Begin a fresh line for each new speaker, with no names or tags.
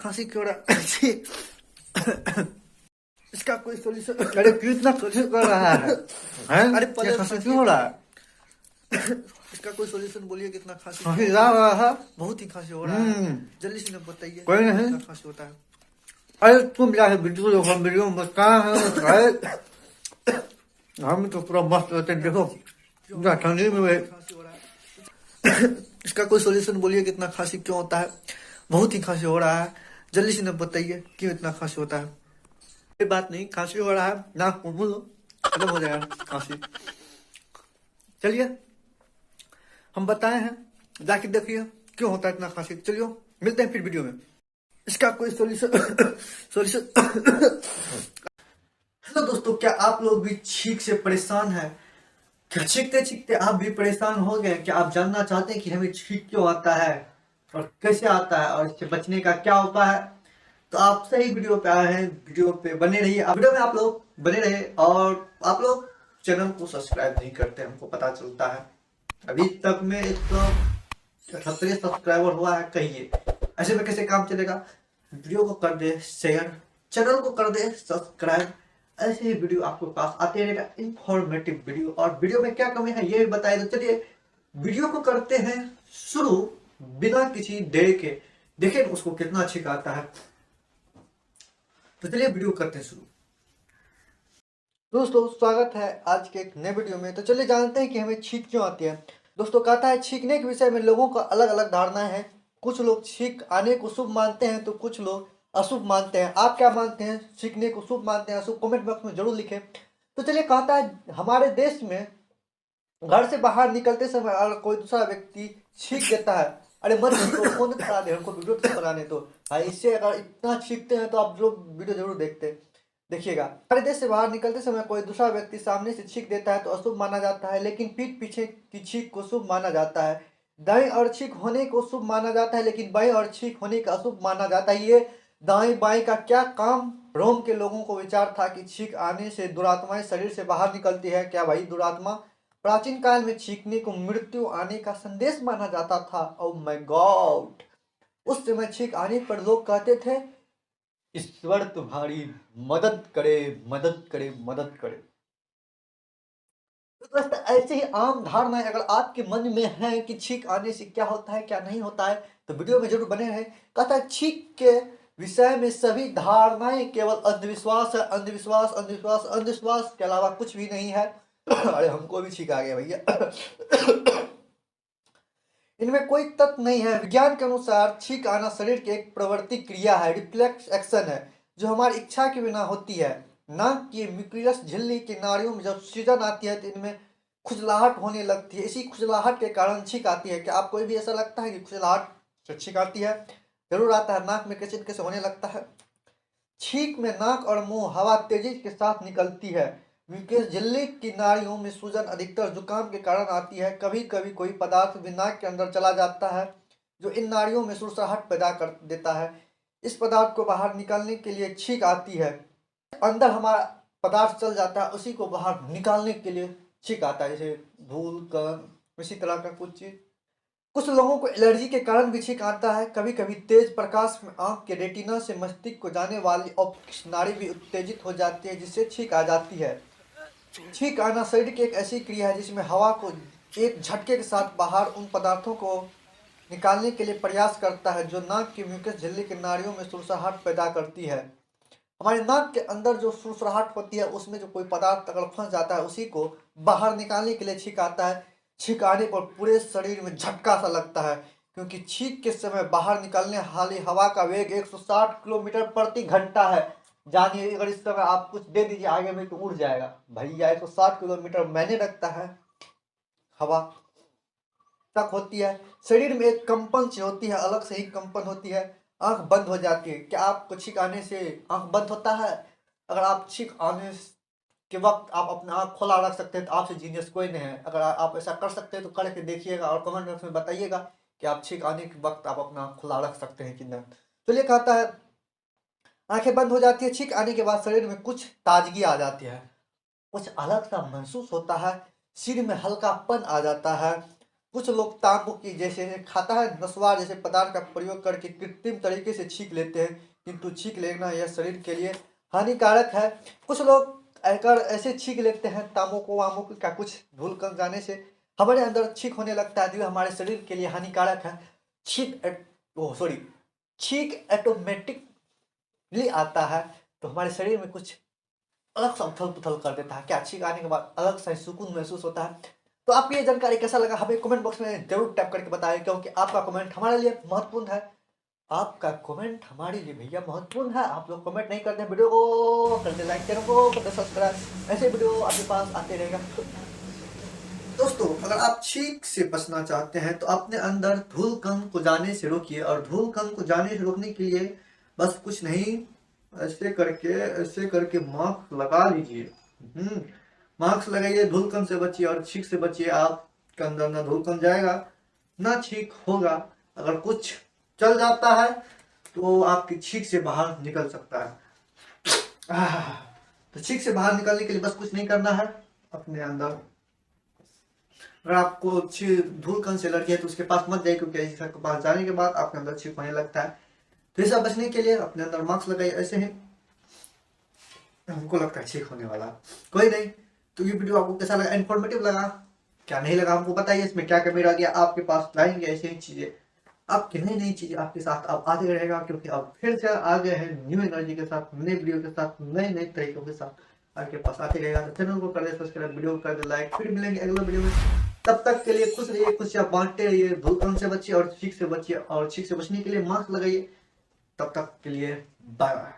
खांसी क्यों रहा इसका कोई सोल्यूशन? अरे क्यों इतना कोशिश कर रहा है हैं?
अरे
ये खांसी क्यों हो रहा है?
इसका कोई सोल्यूशन बोलिए। कितना खांसी
खांसी
क्यों?
जा रहा है।
बहुत ही खांसी हो रहा है। जल्दी से ना बताइए
कोई नहीं।
कितना खांसी होता है।
अरे तुम जाके वीडियो देखो, हम वीडियो में कहाँ है हम तो पूरा मस्त रहते हैं, देखो ठंडी में
खांसी हो रहा है। इसका कोई सोल्यूशन बोलिए। कितना खांसी क्यों होता है? बहुत ही खांसी हो रहा है। जल्दी से ना बताइए क्यों इतना खांसी होता है।
कोई बात नहीं, खांसी हो रहा है, नाक को मुड़ लो, खत्म हो जाएगा खांसी। चलिए हम बताए हैं, जाके देखिए क्यों होता है इतना खांसी। चलिए मिलते हैं फिर वीडियो में।
इसका कोई सोल्यूशन सोल्यूशन हेलो दोस्तों, क्या आप लोग भी छींक से परेशान हैं? क्या छींकते छींकते आप भी परेशान हो गए? क्या आप जानना चाहते हैं कि हमें छींक क्यों आता है और कैसे आता है और इससे बचने का क्या उपाय है? तो आप सही वीडियो पे आए हैं। वीडियो पे बने रहिए। वीडियो में आप लोग बने रहे और आप लोग चैनल को सब्सक्राइब नहीं करते, हमको पता चलता है। अभी तक में 178 सब्सक्राइबर हुआ है। कहिए ऐसे में कैसे काम चलेगा? वीडियो को कर दे शेयर, चैनल को कर दे सब्सक्राइब। ऐसे ही वीडियो आपके पास आते रहेगा, इंफॉर्मेटिव वीडियो। और वीडियो में क्या कमी है ये भी बताए। तो चलिए वीडियो को करते हैं शुरू बिना किसी देर के। देखिए उसको कितना अच्छी आता है। तो चलिए वीडियो करते हैं शुरू। दोस्तों स्वागत है आज के एक नए वीडियो में। तो चलिए जानते हैं कि हमें छींक क्यों आती है। दोस्तों कहता है छींकने के विषय में लोगों का अलग अलग धारणाएं हैं। कुछ लोग छींक आने को शुभ मानते हैं तो कुछ लोग अशुभ मानते हैं। आप क्या मानते हैं? छींकने को शुभ मानते हैं अशुभ? कमेंट बॉक्स में जरूर लिखें। तो चलिए कहता है हमारे देश में घर से बाहर निकलते समय अगर कोई दूसरा व्यक्ति छींक देता है, अरे मत छींको, फोन करा दे हमको, वीडियो तो बनाने तो भाई। इससे अगर इतना छींकते हैं तो आप लोग वीडियो जरूर देखिएगा। हमारे देश से बाहर निकलते समय कोई दूसरा व्यक्ति सामने से छींक देता है तो अशुभ माना जाता है, लेकिन पीठ पीछे की छींक को शुभ माना जाता है। दाएं और छींक होने को शुभ माना जाता है, लेकिन बाएं और छींक होने का अशुभ माना जाता है। ये दाएं बाएं का क्या काम? रोम के लोगों को विचार था कि छींक आने से दुरात्माएं शरीर से बाहर निकलती है। क्या भाई दुरात्मा? प्राचीन काल में छींकने को मृत्यु आने का संदेश माना जाता था। Oh my God! उस समय छींक आने पर लोग कहते थे ईश्वर तुम्हारी मदद करे, मदद करे, मदद करे। तो दोस्तों ऐसे ही आम धारणाएं अगर आपके मन में है कि छींक आने से क्या होता है क्या नहीं होता है तो वीडियो में जरूर बने रहें। कहता है छींक के विषय में सभी धारणाएं केवल अंधविश्वास है। अंधविश्वास अंधविश्वास अंधविश्वास के अलावा कुछ भी नहीं है। अरे हमको भी छींक आ गया भैया। इनमें कोई तथ्य नहीं है। विज्ञान के अनुसार छींक आना शरीर की एक प्रवृत्ति क्रिया है, रिफ्लेक्स एक्शन है, जो हमारी इच्छा के बिना होती है। नाक की म्यूकस झिल्ली की नाड़ियों में जब सूजन आती है तो इनमें खुजलाहट होने लगती है। इसी खुजलाहट के कारण छींक आती है। क्या आपको भी ऐसा लगता है कि खुजलाहट से छींक आती है? जरूर आता है। नाक में कैसे कैसे होने लगता है। छींक में नाक और मुंह हवा तेजी के साथ निकलती है। म्यूकस झिल्ली की नाड़ियों में सूजन अधिकतर जुकाम के कारण आती है। कभी कभी कोई पदार्थ भी नाक के अंदर चला जाता है जो इन नाड़ियों में सुरसराहट पैदा कर देता है। इस पदार्थ को बाहर निकालने के लिए छींक आती है। अंदर हमारा पदार्थ चल जाता है, उसी को बाहर निकालने के लिए छींक आता है, जैसे धूल कण इसी तरह का कुछ चीज। कुछ लोगों को एलर्जी के कारण भी छींक आता है। कभी कभी तेज प्रकाश में आंख के रेटिना से मस्तिष्क को जाने वाली ऑप्टिक नाड़ी भी उत्तेजित हो जाती है, जिससे छींक आ जाती है। छींक आना शरीर की एक ऐसी क्रिया है जिसमें हवा को एक झटके के साथ बाहर उन पदार्थों को निकालने के लिए प्रयास करता है जो नाक की म्यूकस झिल्ली की नाड़ियों में सुरसराहट पैदा करती है। हमारे नाक के अंदर जो सुरसराहट होती है उसमें जो कोई पदार्थ अगर फंस जाता है उसी को बाहर निकालने के लिए छींक आता है। छींक आने पर पूरे शरीर में झटका सा लगता है, क्योंकि छींक के समय बाहर निकलने वाली हवा का वेग 160 किलोमीटर प्रति घंटा है। जानिए अगर इस समय आप कुछ दे दीजिए आगे में तो उड़ जाएगा भैया। 160 किलोमीटर मैंने रखता है हवा तक होती है। शरीर में एक कंपन सी होती है, अलग से ही कंपन होती है। आंख बंद हो जाती है। क्या आपको छींक आने से आंख बंद होता है? अगर आप छींक आने के वक्त आप अपना आंख खुला रख सकते हैं तो आपसे जीनियस कोई नहीं है। अगर आप ऐसा कर सकते हैं तो करके देखिएगा और कमेंट बॉक्स में बताइएगा कि आप छींक आने के वक्त आप अपना आंख खुला रख सकते हैं कि नहीं। चलिए कहता है आंखें बंद हो जाती है। छींक आने के बाद शरीर में कुछ ताजगी आ जाती है, कुछ अलग सा महसूस होता है, सिर में हल्कापन आ जाता है, कुछ लोग तांबू की जैसे खाता है नस्वार जैसे पदार्थ का प्रयोग करके कृत्रिम तरीके से छींक लेते हैं, किंतु छींक लेना यह शरीर के लिए हानिकारक है। कुछ लोग अगर ऐसे छींक लेते हैं तांबू वामू का कुछ धूल कण जाने से हमारे अंदर छींक होने लगता है, जो हमारे शरीर के लिए हानिकारक है। छींक ऑटोमेटिकली आता है तो हमारे शरीर में कुछ अलग सा उथल पुथल कर देता है। क्या छींक आने के बाद अलग सा सुकून महसूस होता है। तो आपको ये जानकारी कैसा लगा हमें कमेंट बॉक्स में जरूर टाइप करके बताएं, क्योंकि आपका कमेंट हमारे लिए महत्वपूर्ण है। आपका कमेंट हमारे लिए भैया महत्वपूर्ण है। आप लोग कमेंट नहीं करते हैं वीडियो को, करते लाइक, चैनल को करते सब्सक्राइब, ऐसे वीडियो आपके पास आते रहेगा।
दोस्तों अगर आप छींक से बचना चाहते हैं तो अपने अंदर धूल कण को जाने से रोकिए, और धूल कण को जाने से रोकने के लिए बस कुछ नहीं, ऐसे करके मास्क लगा लीजिए। मास्क लगाइए, धूल कण से बचिए और छींक से बचिए। आपके अंदर ना धूल कण जाएगा ना छींक होगा। अगर कुछ चल जाता है तो आपकी छींक से बाहर निकल सकता है। तो छींक से बाहर निकलने के लिए बस कुछ नहीं करना है। अपने अंदर अगर आपको धूल कण से लड़की है तो उसके पास मत जाइए, क्योंकि ऐसे के पास जाने के बाद आपके अंदर छींक होने लगता है। तो इससे बचने के लिए अपने अंदर मास्क लगाइए। ऐसे ही हमको लगता है छींक होने वाला, कोई नहीं। तो ये वीडियो आपको कैसा लगा, इन्फॉर्मेटिव लगा क्या नहीं लगा हमको बताइए। इसमें क्या कमी रह गया, आपके पास लाएंगे ऐसे ही चीजें, आपकी नई नई चीजें आपके साथ अब आते रहेगा, क्योंकि अब फिर से आ गए हैं न्यू एनर्जी के साथ, नए वीडियो के साथ, नए नए तरीकों के साथ आपके पास आते रहेगा। तो चैनल को कर दे सब्सक्राइब, वीडियो को कर दे लाइक। फिर मिलेंगे अगले वीडियो में, तब तक के लिए खुश रहिए, खुशियां बांटते रहिए। धूल कण से बचिए और छींक से बचिए, और छींक से बचने के लिए मास्क लगाइए। तब तक के लिए बाय बाय।